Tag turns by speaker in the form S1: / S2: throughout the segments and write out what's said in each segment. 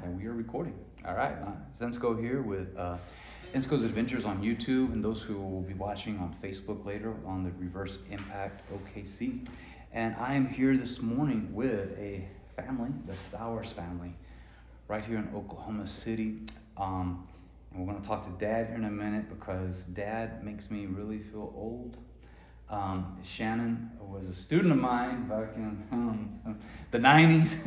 S1: and we are recording. All right, Zensko here with Zensko's Adventures on YouTube, and those who will be watching on Facebook later on the Reverse Impact OKC. And I am here this morning with a family, the Stowers family, right here in Oklahoma City. And we're going to talk to Dad here in a minute because Dad makes me really feel old. Shannon was a student of mine back in the 90s,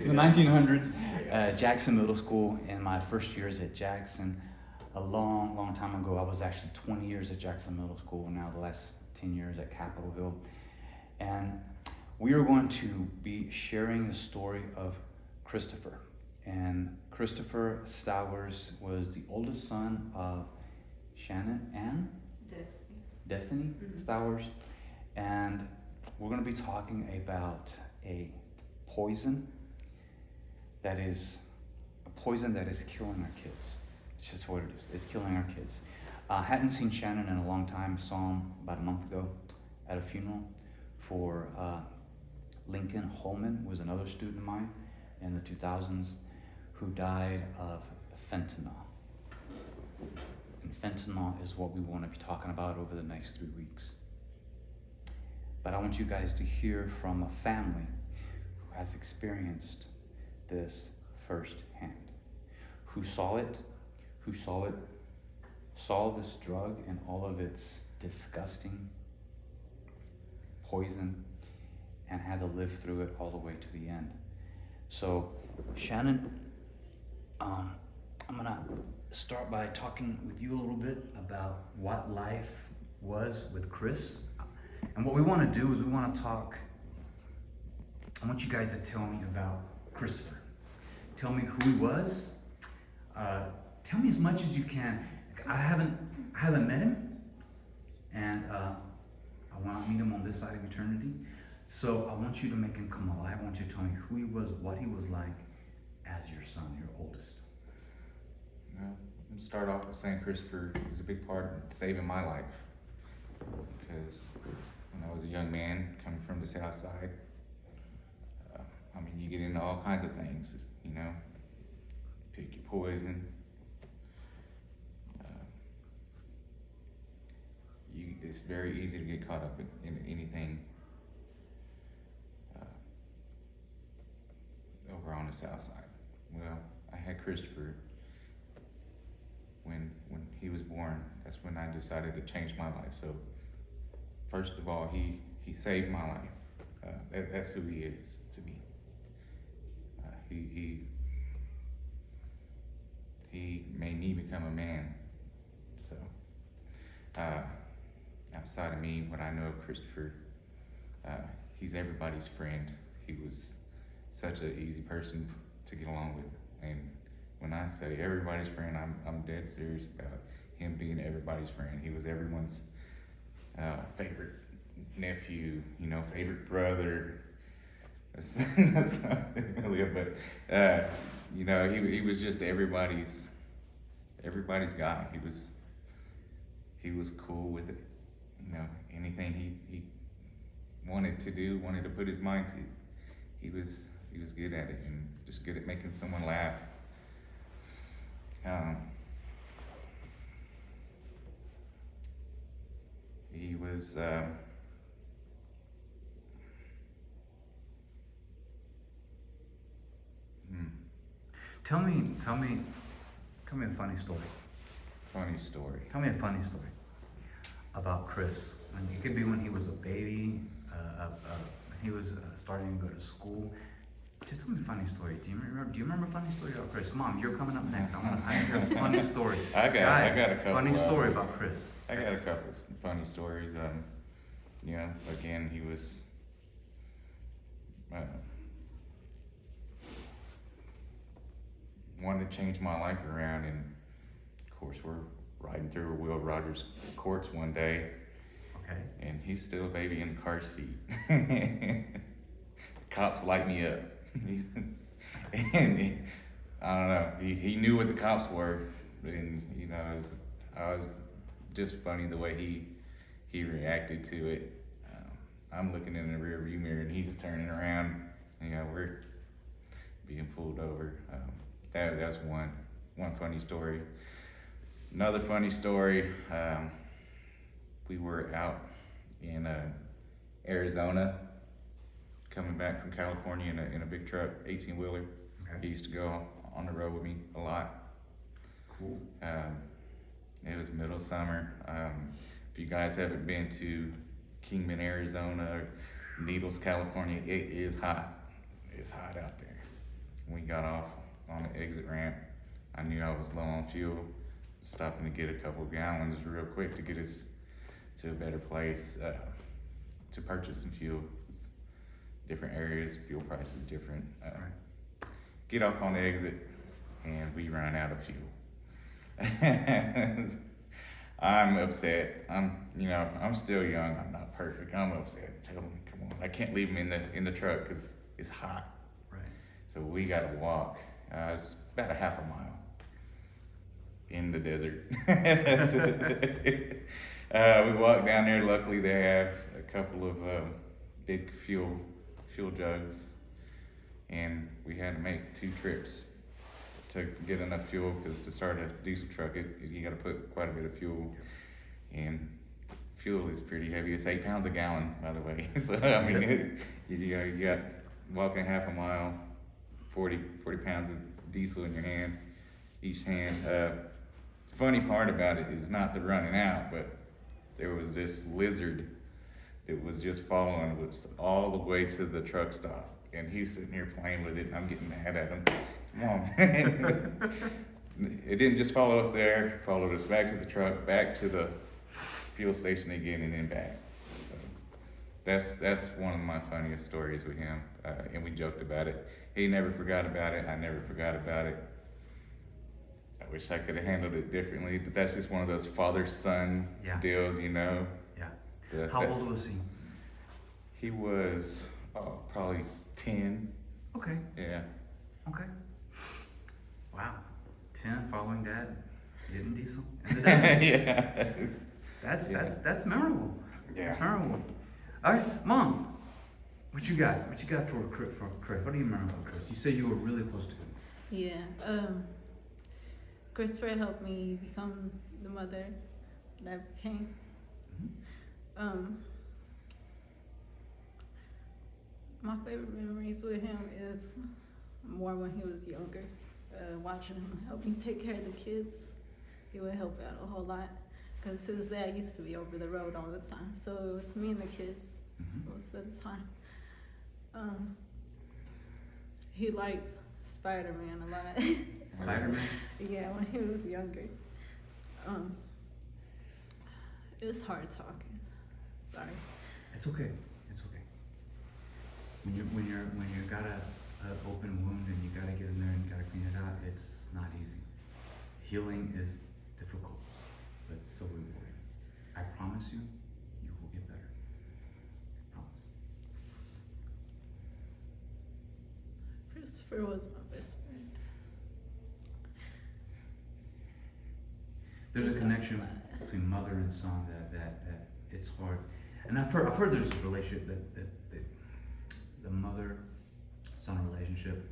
S1: the 1900s, Jackson Middle School. In my first years at Jackson, a long time ago. I was actually 20 years at Jackson Middle School, now the last 10 years at Capitol Hill. And we are going to be sharing the story of Christopher. And Christopher Stowers was the oldest son of Shannon and Destiny Stowers, and we're going to be talking about a poison that is killing our kids. It's just what it is. It's killing our kids. I hadn't seen Shannon in a long time. Saw him about a month ago at a funeral for Lincoln Holman, who was another student of mine in the 2000s, who died of fentanyl. And fentanyl is what we want to be talking about over the next 3 weeks. But I want you guys to hear from a family who has experienced this firsthand, who saw this drug and all of its disgusting poison and had to live through it all the way to the end. So, Shannon, I'm gonna start by talking with you a little bit about what life was with Chris. And what we want to do is I want you guys to tell me about Christopher. Tell me who he was. Tell me as much as you can. I haven't met him, and I want to meet him on this side of eternity. So I want you to make him come alive. I want you to tell me who he was, what he was like as your son, your oldest.
S2: Well, I'm start off with saying Christopher was a big part in saving my life, because when I was a young man coming from the South Side, you get into all kinds of things, pick your poison. It's very easy to get caught up in anything over on the South Side. Well, I had Christopher when he was born. That's when I decided to change my life. So first of all, he saved my life. That's who he is to me. He made me become a man. So outside of me, what I know of Christopher, he's everybody's friend. He was such an easy person to get along with. And when I say everybody's friend, I'm dead serious about him being everybody's friend. He was everyone's favorite nephew, favorite brother. That's not really, but he was just everybody's guy. He was cool with it. Anything he wanted to put his mind to, he was good at it, and just good at making someone laugh. He was
S1: Tell me a funny story.
S2: Funny story.
S1: Tell me a funny story about Chris. And it could be when he was a baby, he was starting to go to school. Just tell me a funny story. Do you remember a funny story about Chris? Mom, you're coming up next. I hear a funny story.
S2: I got a couple.
S1: Funny story about Chris.
S2: I got a couple of funny stories. Again, he was wanted to change my life around, and of course we're riding through Will Rogers courts one day.
S1: Okay.
S2: And he's still a baby in the car seat. Cops light me up. And I don't know, he knew what the cops were, and it was just funny the way he reacted to it. I'm looking in the rear view mirror and he's turning around. being pulled over. That's one funny story. Another funny story, we were out in Arizona, coming back from California in a big truck, 18-wheeler.
S1: Okay.
S2: He used to go on the road with me a lot.
S1: Cool.
S2: It was middle summer. If you guys haven't been to Kingman, Arizona, or Needles, California, it is hot. It's hot out there. We got off on the exit ramp. I knew I was low on fuel, stopping to get a couple gallons real quick to get us to a better place to purchase some fuel. It's different areas, fuel prices different. Get off on the exit, and we run out of fuel. I'm upset. I'm still young. I'm not perfect. I'm upset. Tell them, come on. I can't leave them in the truck because it's hot.
S1: Right.
S2: So we got to walk. It's about a half a mile in the desert. We walked down there. Luckily, they have a couple of big fuel jugs, and we had to make 2 trips to get enough fuel, because to start a diesel truck, you got to put quite a bit of fuel, and fuel is pretty heavy. It's 8 pounds a gallon, by the way. So I mean, you got walking half a mile, 40 pounds of diesel in your hand, each hand. Funny part about it is not the running out, but there was this lizard that was just following us all the way to the truck stop, and he was sitting here playing with it, and I'm getting mad at him. Come on, man. It didn't just follow us there, followed us back to the truck, back to the fuel station again, and then back. So that's one of my funniest stories with him, and we joked about it. He never forgot about it. I never forgot about it. I wish I could have handled it differently, but that's just one of those father-son deals, you know.
S1: Yeah. How old was he?
S2: He was probably 10.
S1: Okay.
S2: Yeah.
S1: Okay. Wow. 10, following dad, getting diesel. And the dad.
S2: Yeah.
S1: That's memorable.
S2: Yeah.
S1: That's memorable. All right, Mom. What you got? What you got for Chris? What do you remember about Chris? You said you were really close to him.
S3: Yeah. Christopher helped me become the mother that I became.
S1: Mm-hmm.
S3: My favorite memories with him is more when he was younger. Watching him help me take care of the kids. He would help out a whole lot, because his dad used to be over the road all the time. So it was me and the kids most of the time. He liked Spider-Man a lot.
S1: Spider-Man?
S3: Yeah, when he was younger. It was hard talking. Sorry.
S1: It's okay. It's okay. When you got a open wound and you gotta get in there and you gotta clean it out, it's not easy. Healing is difficult, but it's so rewarding. I promise you, you will get better. I promise.
S3: Christopher was my best friend.
S1: There's a connection between mother and son that it's hard. And I've heard there's a relationship that the mother-son relationship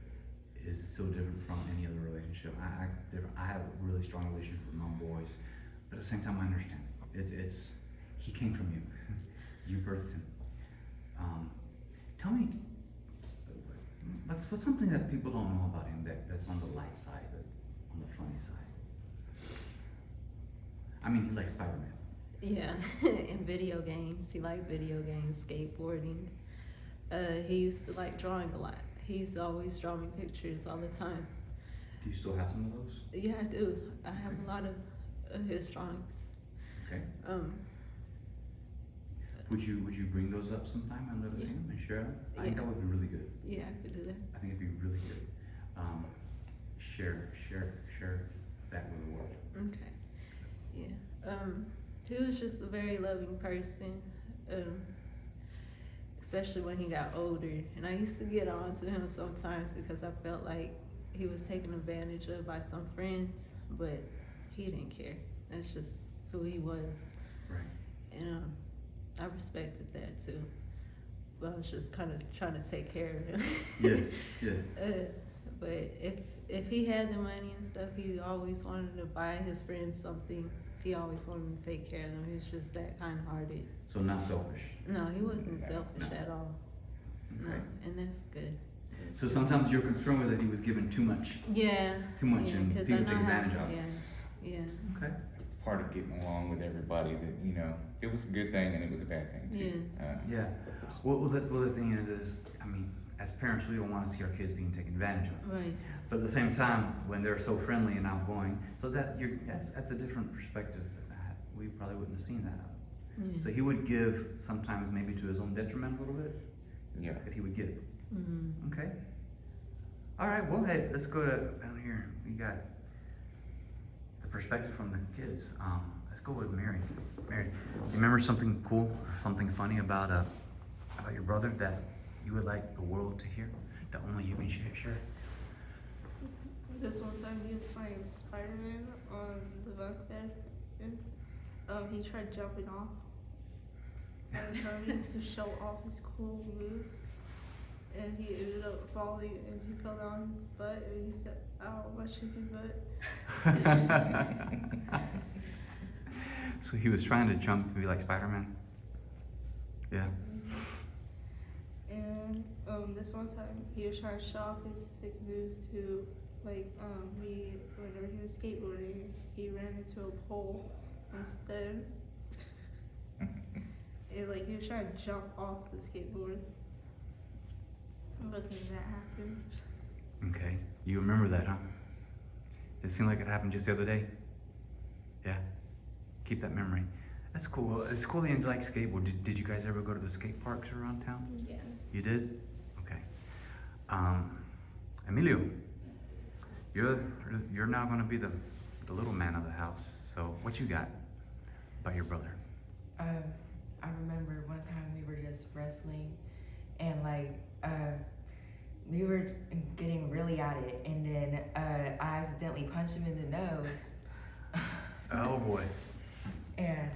S1: is so different from any other relationship. I have a really strong relationship with my boys, but at the same time I understand it. It's he came from you. You birthed him. Tell me, what's something that people don't know about him that's on the light side, that's on the funny side? I mean, he likes Spider-Man.
S3: Yeah, in video games. He liked video games, skateboarding. He used to like drawing a lot. He used to always draw me pictures all the time.
S1: Do you still have some of those?
S3: Yeah, I do. I have a lot of his drawings.
S1: Okay. Would you bring those up sometime and let us see them and share them? I think that would be really good.
S3: Yeah, I could do that.
S1: I think it'd be really good. Share that with the world.
S3: Okay. Yeah. He was just a very loving person. Especially when he got older. And I used to get on to him sometimes because I felt like he was taken advantage of by some friends, but he didn't care. That's just who he was.
S1: Right.
S3: And I respected that too. But I was just kind of trying to take care of him.
S1: Yes, yes.
S3: But if he had the money and stuff, he always wanted to buy his friends something. He always wanted to take care of them. He was just that kind-hearted.
S1: So not selfish.
S3: No, he wasn't selfish
S1: No.
S3: at all.
S1: Okay.
S3: No, and that's good.
S1: So sometimes your concern was that he was given too much.
S3: Yeah.
S1: Too much,
S3: yeah,
S1: and
S3: 'cause
S1: people
S3: I know
S1: take
S3: how-
S1: advantage of it.
S3: Yeah, yeah.
S1: Okay.
S2: It's part of getting along with everybody that, you know, it was a good thing and it was a bad thing too.
S3: Yes.
S1: Yeah. Well, the thing is, I mean, as parents, we don't want to see our kids being taken advantage of.
S3: Right.
S1: But at the same time, when they're so friendly and outgoing, so that's a different perspective. We probably wouldn't have seen that.
S3: Yeah.
S1: So he would give sometimes maybe to his own detriment a little bit,
S2: Yeah.
S1: but he would give.
S3: Mm-hmm.
S1: Okay. All right. Well, hey, let's go to down here. We got the perspective from the kids. Let's go with Mary. Mary, do you remember something cool, something funny about your brother that you would like the world to hear, that only you can share?
S4: This one time he was fighting Spider-Man on the bunk bed, and he tried jumping off. And he used to show off his cool moves, and he ended up falling, and he fell down his butt, and he said, "Ow, my chicken butt."
S1: So he was trying to jump and be like Spider-Man? Yeah.
S4: And this one time he was trying to show off his sick moves to, like, whenever he was skateboarding, he ran into a pole instead. Like, he was trying to jump off the skateboard. But then that happened.
S1: Okay. You remember that, huh? It seemed like it happened just the other day. Yeah. Keep that memory. That's cool. It's cool that you like skateboard. Did you guys ever go to the skate parks around town?
S4: Yeah.
S1: You did? Okay. Emilio, you're now going to be the little man of the house. So what you got about your brother?
S5: I remember one time we were just wrestling, and we were getting really at it, and then I accidentally punched him in the nose.
S1: Oh boy.
S5: And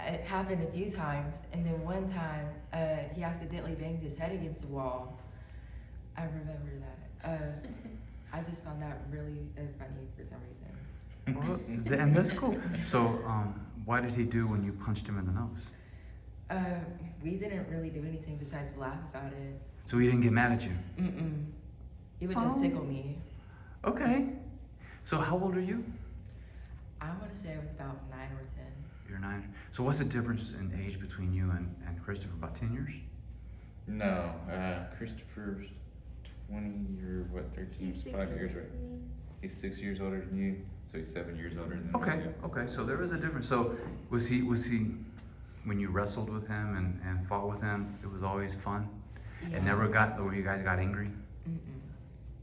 S5: it happened a few times, and then one time he accidentally banged his head against the wall. I remember that. I just found that really funny for some reason.
S1: Well, and that's cool. So why did he do when you punched him in the nose?
S5: We didn't really do anything besides laugh about it.
S1: So he didn't get mad at you?
S5: Mm-mm. He would just
S1: Oh.
S5: tickle me.
S1: Okay. So how old are you?
S5: I want to say I was about 9 or 10.
S1: You're 9. So what's the difference in age between you and Christopher? About 10 years?
S2: No, Christopher's 20 or what, 13,
S4: He's 6
S2: 5
S4: years
S2: years,
S4: older
S2: right?
S4: than me.
S2: He's 6 years older than you, so he's 7 years older than
S1: Okay,
S2: me.
S1: okay. So there is a difference. So was he when you wrestled with him and fought with him, it was always fun?
S5: Yeah.
S1: It never got where you guys got angry?
S5: Mm-mm.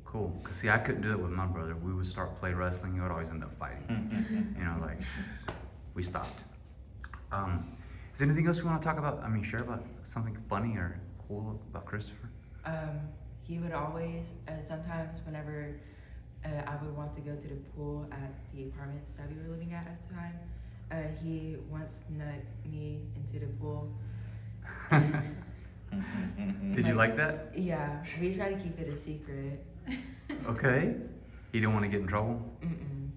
S1: Cool. Cause see, I couldn't do it with my brother. We would start play wrestling. He would always end up fighting. You know, like we stopped. Is there anything else you want to talk about? I mean, share about something funny or cool about Christopher?
S5: He would always, sometimes whenever I would want to go to the pool at the apartments that we were living at the time, he once snuck me into the pool.
S1: Did you like that?
S5: Yeah, we try to keep it a secret.
S1: Okay. He didn't want to get in trouble,
S5: Mm-mm.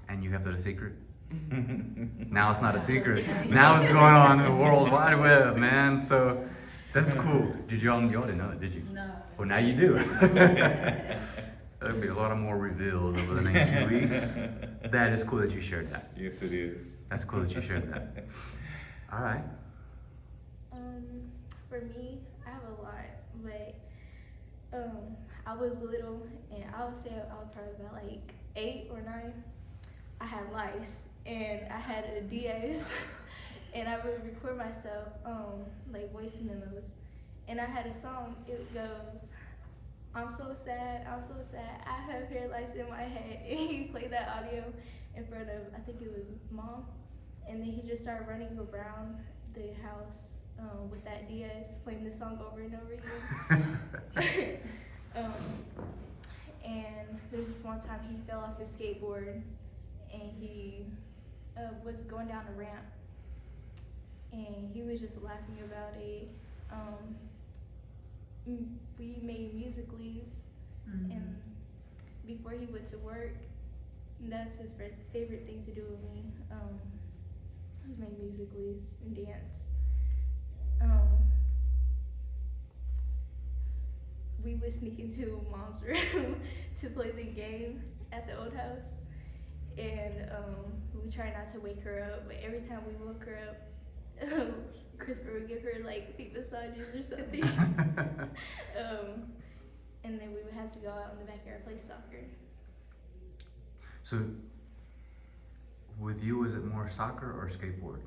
S1: and you kept it a secret.
S5: Mm-hmm.
S1: Now it's not a secret. Now it's going on in the World Wide Web, man. So that's cool. Did y'all didn't know that, did you?
S3: No.
S1: Well, now you do. There'll be a lot more revealed over the next few weeks. That is cool that you shared that.
S2: Yes, it is.
S1: That's cool that you shared that. All right.
S4: For me, I have a lot, but I was little, and I would say I was probably about like 8 or 9. I had lice, and I had a DS, and I would record myself like voice memos, and I had a song. It goes, "I'm so sad, I'm so sad. I have hair lice in my head." And he played that audio in front of, I think it was Mom, and then he just started running around the house with that DS, playing the song over and over again. And there's this one time he fell off his skateboard, and he was going down a ramp, and he was just laughing about it. we made musicals, and before he went to work, that's his favorite thing to do with me. He made musicals and dance. We would sneak into mom's room to play the game at the old house, and we try not to wake her up. But every time we woke her up, Christopher would give her like feet massages or something. And then we would have to go out in the backyard play soccer.
S1: So, with you, is it more soccer or skateboard?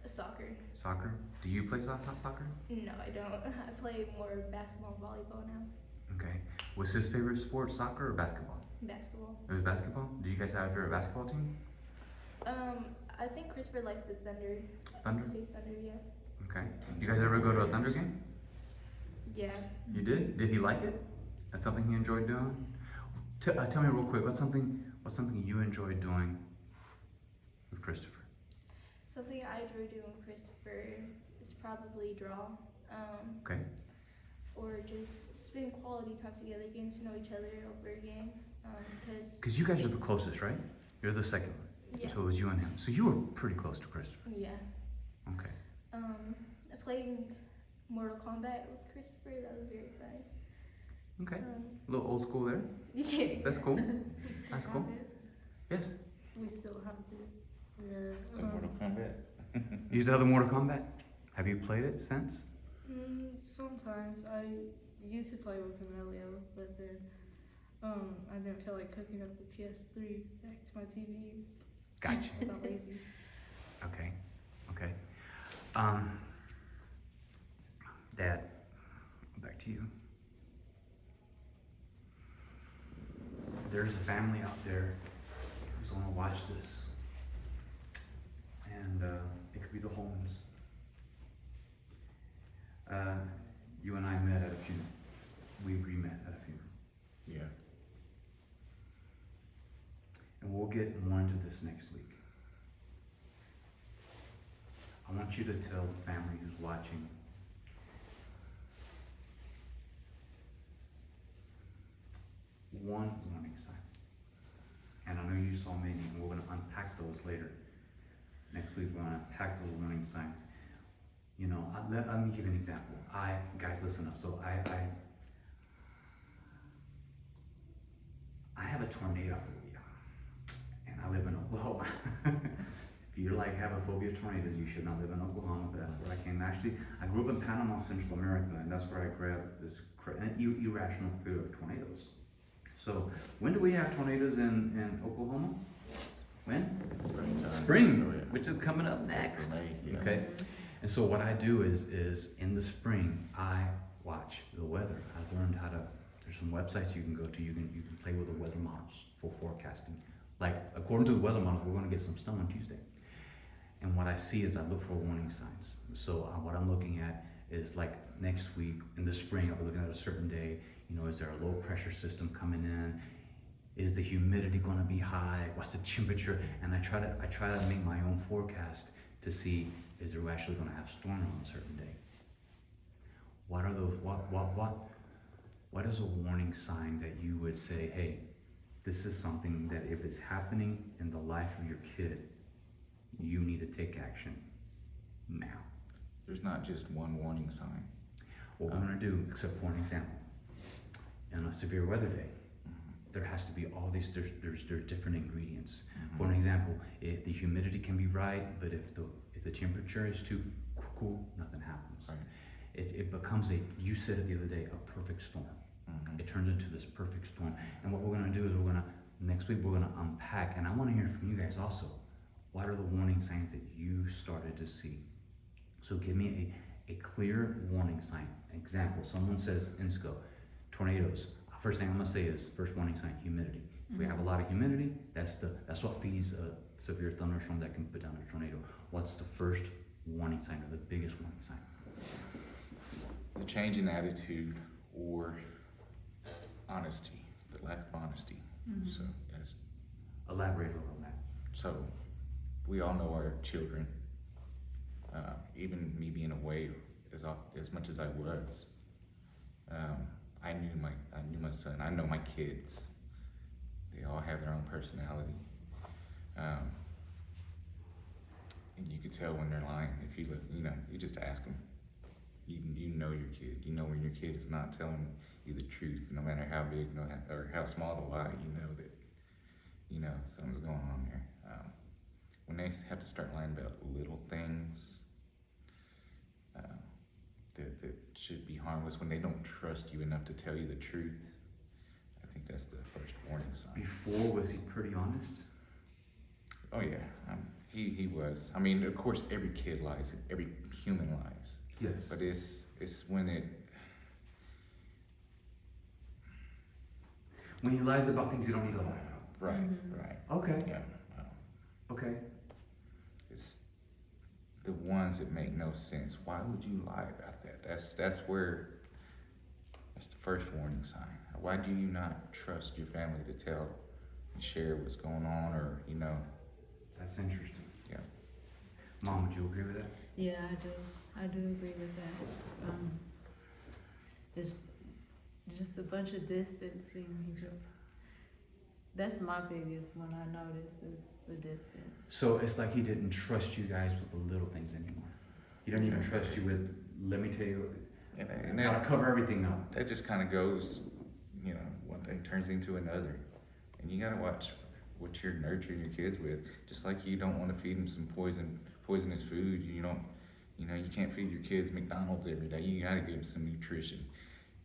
S4: Soccer.
S1: Soccer? Do you play soccer?
S4: No, I don't. I play more basketball and volleyball now.
S1: Okay. Was his favorite sport soccer or basketball?
S4: Basketball.
S1: It was basketball? Do you guys have a favorite basketball team?
S4: I think Christopher liked the Thunder.
S1: Thunder?
S4: I would say Thunder, yeah.
S1: Okay. You guys ever go to a Thunder game?
S4: Yeah.
S1: You did? Did he like it? That's something he enjoyed doing? Tell me real quick, what's something you enjoyed doing with Christopher?
S4: Something I enjoy doing with Christopher is probably draw.
S1: Okay.
S4: Or just spend quality time together, getting to know each other over again.
S1: Because you guys are the closest, right? You're the second one.
S4: Yeah.
S1: So it was you and him. So you were pretty close to Christopher.
S4: Yeah.
S1: Okay.
S4: Playing Mortal Kombat with Christopher, that was very fun.
S1: Okay. A little old school there.
S4: Yeah.
S1: That's cool.
S3: We still
S1: That's
S3: have
S1: cool.
S3: it.
S1: Yes.
S3: We still have it. Yeah.
S2: The Mortal Kombat.
S1: You still have the Mortal Kombat? Have you played it since?
S3: Sometimes I used to play with him earlier, but then I didn't feel like hooking up the PS3 back to my TV.
S1: Gotcha.
S3: I got lazy.
S1: Okay. Okay. Dad, back to you. There's a family out there who's gonna watch this. And it could be the Holmes. You and I met at a funeral. We re-met at a funeral.
S2: Yeah.
S1: And we'll get more into this next week. I want you to tell the family who's watching one warning sign. And I know you saw many, and we're going to unpack those later. Next week, we're going to unpack those warning signs. You know, let me give you an example. Guys, listen up. So I have a tornado phobia, and I live in Oklahoma. If you're like have a phobia of tornadoes, you should not live in Oklahoma, but that's where I came. Actually, I grew up in Panama, Central America, and that's where I grabbed this irrational fear of tornadoes. So, when do we have tornadoes in Oklahoma? When?
S2: Springtime.
S1: Spring,
S2: Oh, yeah.
S1: which is coming up next.
S2: May, yeah.
S1: Okay, and so what I do is in the spring I watch the weather. I learned how to. There's some websites you can go to. You can play with the weather models for forecasting. Like according to the weather models, we're going to get some snow on Tuesday. And what I see is I look for warning signs. So what I'm looking at is like next week in the spring, I'll be looking at a certain day. You know, is there a low pressure system coming in? Is the humidity going to be high? What's the temperature? And I try to make my own forecast to see is there actually going to have storm on a certain day. What are those? What is a warning sign that you would say, hey, this is something that if it's happening in the life of your kid, you need to take action now.
S2: There's not just one warning sign.
S1: What we're going to do, except for an example, on a severe weather day, there has to be all these, there's different ingredients. For an example, if the humidity can be right, but if the temperature is too cool, nothing happens.
S2: Right.
S1: It becomes you said it the other day, a perfect storm. It turns into this perfect storm. And what we're gonna do is next week we're gonna unpack, and I wanna hear from you guys also. What are the warning signs that you started to see? So give me a clear warning sign. Example, someone says, Insco, tornadoes. First thing I'm gonna say is, first warning sign, humidity. If we have a lot of humidity, that's what feeds a severe thunderstorm that can put down a tornado. What's the first warning sign or the biggest warning sign?
S2: The change in attitude or honesty, the lack of honesty. So as
S1: Elaborate a little on that.
S2: so, we all know our children. Even me being away as much as I was, I knew my son. I know my kids. They all have their own personality. And you could tell when they're lying if you look, you just ask them. You know your kid. You know when your kid is not telling you the truth, no matter how big or how small the lie. You know that something's going on there. When they have to start lying about little things that should be harmless, when they don't trust you enough to tell you the truth, I think that's the first warning sign.
S1: Before, was he pretty honest?
S2: Oh yeah, he was. I mean, of course, every kid lies. Every human lies.
S1: Yes.
S2: But it's when
S1: When he lies about things you don't need to lie about.
S2: right,
S3: Mhm.
S2: right.
S1: Okay.
S2: Yeah.
S1: Okay.
S2: It's the ones that make no sense. Why would you lie about that? That's the first warning sign. Why do you not trust your family to tell and share what's going on, or
S1: That's interesting.
S2: Yeah.
S1: Mom, would you agree with that?
S3: Yeah, I do agree with that. It's just a bunch of distancing. That's my biggest one I noticed is the distance.
S1: So it's like he didn't trust you guys with the little things anymore. He doesn't even trust you with, let me tell you,
S2: And
S1: gotta cover everything up.
S2: that just kind of goes, one thing turns into another, and you gotta watch what you're nurturing your kids with. Just like you don't want to feed them some poisonous food. You can't feed your kids McDonald's every day. You gotta give them some nutrition.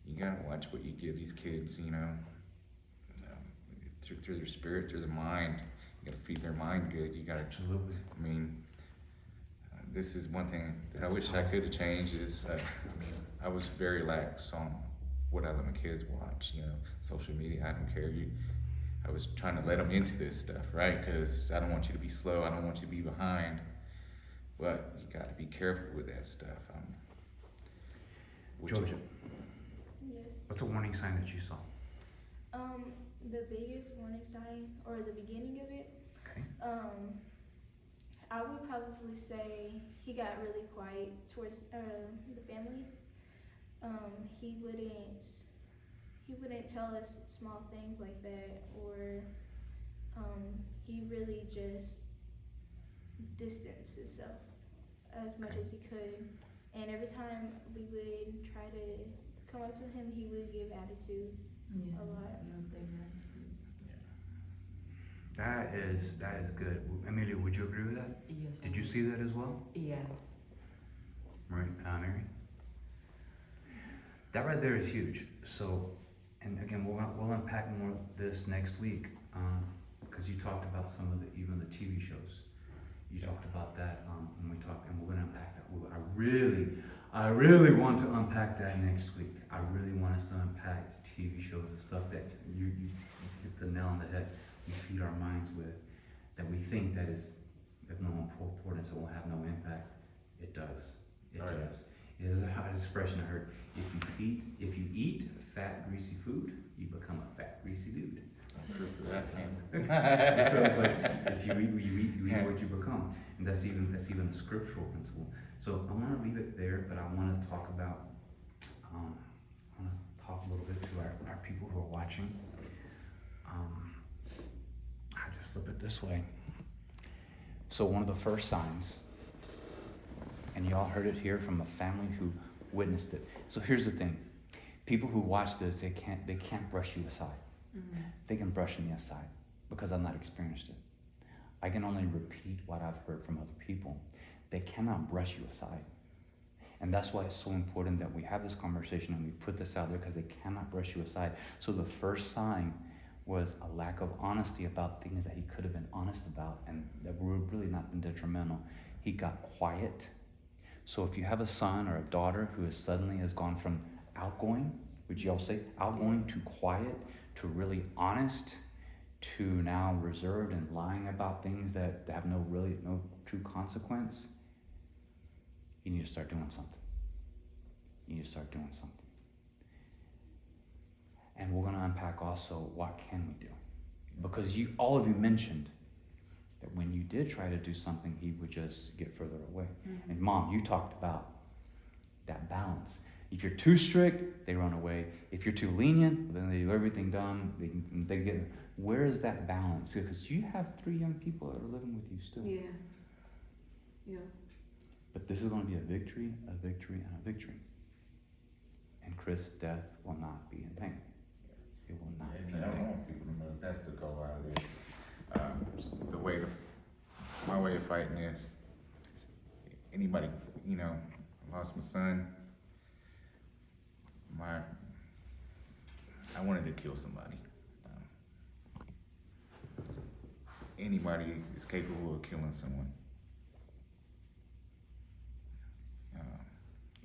S2: You gotta watch what you give these kids. Through their spirit, through their mind. You gotta feed their mind good. You gotta.
S1: Absolutely.
S2: I mean, this is one thing that I wish I could have changed. Is I was very lax on what I let my kids watch. Social media. I don't care. I was trying to let them into this stuff, right? Because I don't want you to be slow. I don't want you to be behind. But you got to be careful with that stuff.
S1: Georgia,
S4: Yes.
S1: what's a warning sign that you saw?
S4: The biggest warning sign, or the beginning of it,
S1: Okay.
S4: I would probably say he got really quiet towards the family. He wouldn't tell us small things like that, or he really just distanced himself as much as he could. And every time we would try to come up to him, he would give attitude.
S3: Yeah,
S4: A lot.
S3: it's not their attitudes.
S1: That is good. Amelia, would you agree with that?
S5: Yes.
S1: Did you see that as well?
S5: Yes.
S1: Mary? That right there is huge. So, and again, we'll unpack more of this next week, because you talked about some of even the TV shows. You talked about that when we talked, and we're going to unpack that. I really want to unpack that next week. I really want us to unpack the TV shows and stuff that you hit the nail on the head. We feed our minds with, that we think that is of no importance, it will have no impact. It does. It
S2: Oh, yeah.
S1: does. It is a hot expression I heard. If you eat fat, greasy food, you become a fat, greasy dude.
S2: I'm true for that, man.
S1: So it's like, if you eat what you become, and that's even a scriptural principle. So I want to leave it there, but I want to talk about, a little bit to our people who are watching. I just flip it this way. So one of the first signs, and y'all heard it here from a family who witnessed it. So here's the thing: people who watch this, they can't brush you aside.
S3: Mm-hmm.
S1: They can brush me aside because I've not experienced it. I can only repeat what I've heard from other people. They cannot brush you aside. And that's why it's so important that we have this conversation and we put this out there, because they cannot brush you aside. So the first sign was a lack of honesty about things that he could have been honest about and that would really not been detrimental. He got quiet. So if you have a son or a daughter who suddenly has gone from outgoing, would y'all say outgoing, to quiet, to really honest, to now reserved and lying about things that have no true consequence, you need to start doing something. And we're going to unpack also, what can we do? Because all of you mentioned that when you did try to do something, he would just get further away.
S3: Mm-hmm.
S1: And Mom, you talked about that balance. If you're too strict, they run away. If you're too lenient, then they do everything dumb. They get. Where is that balance? Because you have 3 young people that are living with you still.
S3: Yeah. Yeah.
S1: But this is going to be a victory, and a victory. And Chris' death will not be in vain. It will not be in
S2: And I
S1: vain.
S2: want people to know that's the goal out of this. My way of fighting is anybody, I lost my son. I wanted to kill somebody. Anybody is capable of killing someone.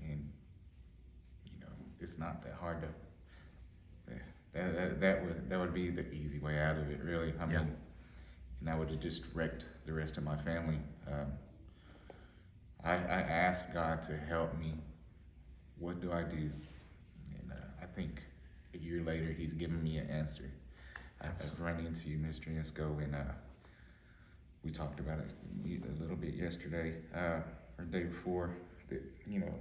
S2: And it's not that hard to. That would be the easy way out of it, really. I mean, and I would have just wrecked the rest of my family. I asked God to help me. What do I do? And I think a year later, He's given me an answer. I've run into you, Mr. Insco, and we talked about it a little bit yesterday or the day before. That and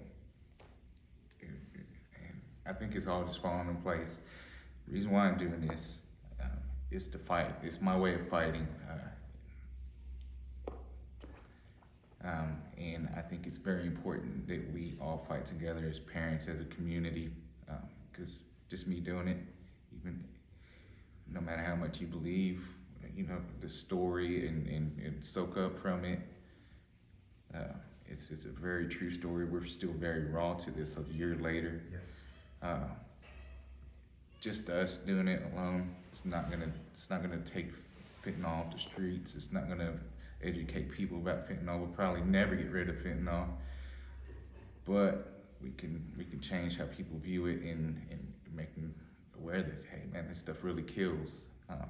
S2: I think it's all just falling in place. The reason why I'm doing this is to fight. It's my way of fighting. And I think it's very important that we all fight together as parents, as a community, because just me doing it, even no matter how much you believe, the story and soak up from it, it's a very true story. We're still very raw to this a year later.
S1: Yes.
S2: Just us doing it alone, it's not gonna take fentanyl off the streets. It's not gonna educate people about fentanyl. We'll probably never get rid of fentanyl, but we can change how people view it and make them aware that, hey man, this stuff really kills,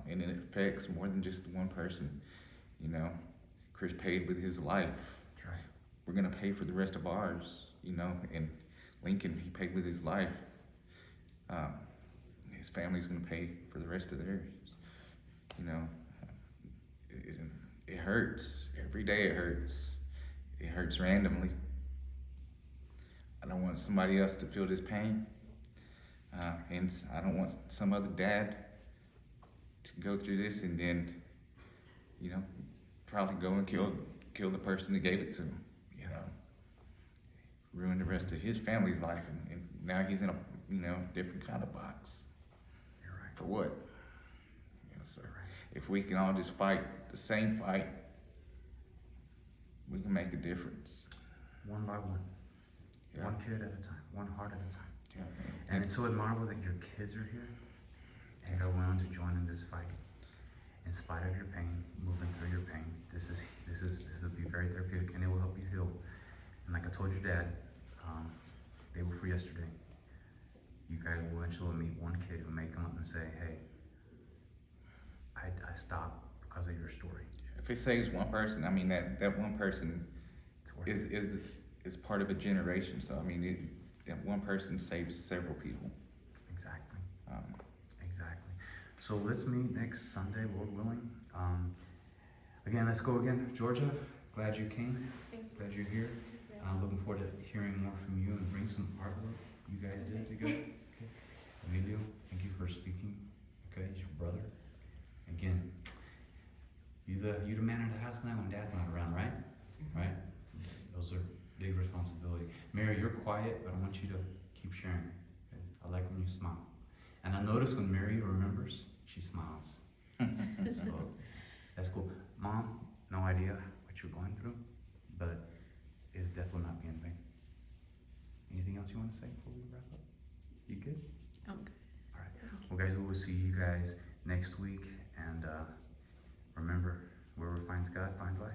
S2: and it affects more than just one person. Chris paid with his life.
S1: That's right.
S2: We're gonna pay for the rest of ours. And Lincoln, he paid with his life. His family's gonna pay for the rest of theirs. It hurts. Every day it hurts. It hurts randomly. I don't want somebody else to feel this pain. And I don't want some other dad to go through this and then, probably go and kill the person that gave it to him, ruin the rest of his family's life. And now he's in a, different kind of box.
S1: You're right.
S2: For what? So if we can all just fight the same fight, we can make a difference.
S1: One by one.
S2: Yeah.
S1: One kid at a time. One heart at a time.
S2: Yeah.
S1: And it's so admirable that your kids are here and are willing to join in this fight. In spite of your pain, moving through your pain, this will be very therapeutic, and it will help you heal. And like I told your dad, day before yesterday, you guys will eventually meet one kid who may come up and say, "Hey, I stopped because of your story."
S2: If it saves one person, I mean that one person
S1: It's worth it.
S2: is part of a generation. So I mean, that one person saves several people.
S1: Exactly. Exactly. So let's meet next Sunday, Lord willing. Again, let's go again. Georgia, glad you came. Glad you're here. I'm looking forward to hearing more from you and bring some artwork you guys did together. Okay. Emilio, thank you for speaking. Okay, he's your brother. Again, you the man of the house now when Dad's not around, right? Right? Those are big responsibility. Mary, you're quiet, but I want you to keep sharing. Okay? I like when you smile. And I notice when Mary remembers, she smiles. So that's cool. Mom, no idea what you're going through, but it's definitely not being vain. Anything else you want to say before we wrap up? You good?
S3: I'm good.
S1: All right. Well, guys, we will see you guys next week. And remember, wherever finds God finds life.